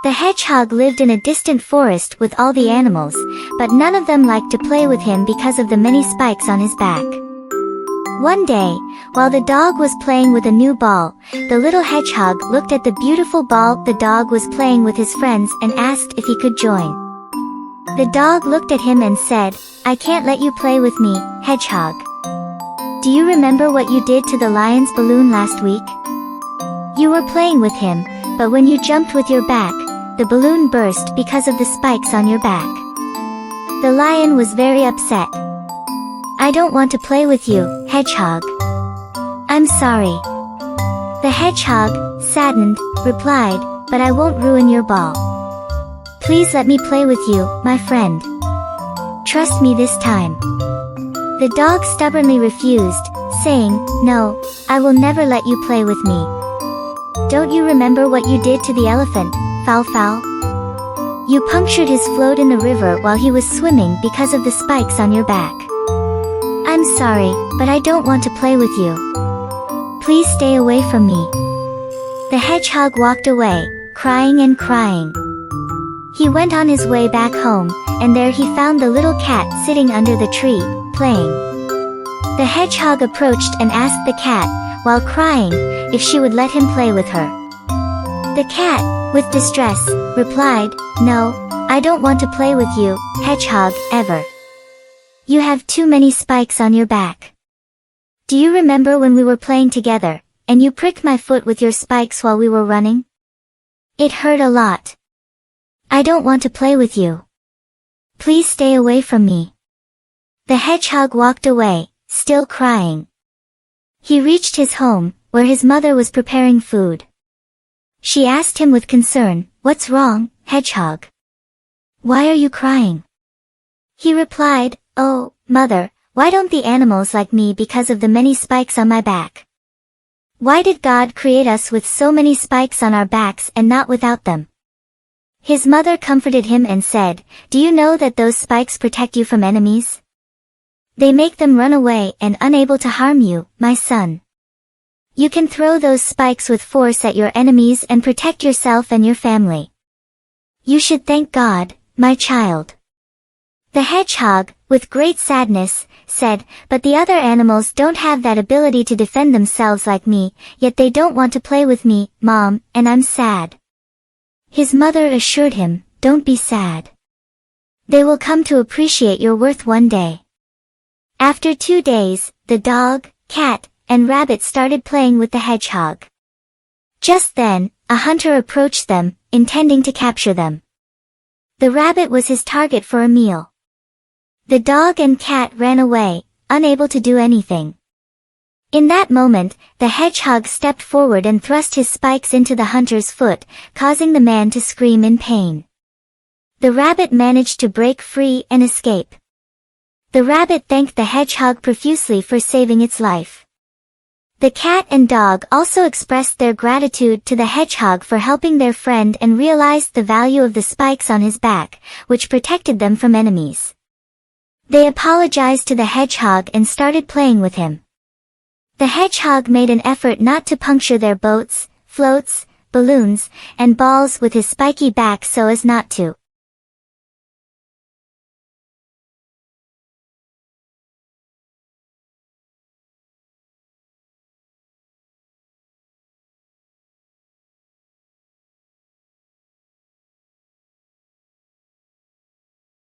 The hedgehog lived in a distant forest with all the animals, but none of them liked to play with him because of the many spikes on his back. One day, while the dog was playing with a new ball, the little hedgehog looked at the beautiful ball the dog was playing with his friends and asked if he could join. The dog looked at him and said, "I can't let you play with me, hedgehog. Do you remember what you did to the lion's balloon last week? You were playing with him, but when you jumped with your back, the balloon burst because of the spikes on your back." The lion was very upset. "I don't want to play with you, hedgehog. I'm sorry." The hedgehog, saddened, replied, "But I won't ruin your ball. Please let me play with you, my friend. Trust me this time." The dog stubbornly refused, saying, "No, I will never let you play with me. Don't you remember what you did to the elephant, Fowl Fowl? You punctured his float in the river while he was swimming because of the spikes on your back. I'm sorry, but I don't want to play with you. Please stay away from me." The hedgehog walked away, crying and crying. He went on his way back home, and there he found the little cat sitting under the tree, playing. The hedgehog approached and asked the cat, while crying, if she would let him play with her. The cat, with distress, replied, "No, I don't want to play with you, hedgehog, ever. You have too many spikes on your back. Do you remember when we were playing together, and you pricked my foot with your spikes while we were running? It hurt a lot. I don't want to play with you. Please stay away from me." The hedgehog walked away, still crying. He reached his home, where his mother was preparing food. She asked him with concern, "What's wrong, hedgehog? Why are you crying?" He replied, "Oh, mother, why don't the animals like me because of the many spikes on my back? Why did God create us with so many spikes on our backs and not without them?" His mother comforted him and said, "Do you know that those spikes protect you from enemies? They make them run away and unable to harm you, my son. You can throw those spikes with force at your enemies and protect yourself and your family. You should thank God, my child." The hedgehog, with great sadness, said, "But the other animals don't have that ability to defend themselves like me, yet they don't want to play with me, Mom, and I'm sad." His mother assured him, "Don't be sad. They will come to appreciate your worth one day." After 2 days, the dog, cat, and rabbit started playing with the hedgehog. Just then, a hunter approached them, intending to capture them. The rabbit was his target for a meal. The dog and cat ran away, unable to do anything. In that moment, the hedgehog stepped forward and thrust his spikes into the hunter's foot, causing the man to scream in pain. The rabbit managed to break free and escape. The rabbit thanked the hedgehog profusely for saving its life. The cat and dog also expressed their gratitude to the hedgehog for helping their friend and realized the value of the spikes on his back, which protected them from enemies. They apologized to the hedgehog and started playing with him. The hedgehog made an effort not to puncture their boats, floats, balloons, and balls with his spiky back so as not to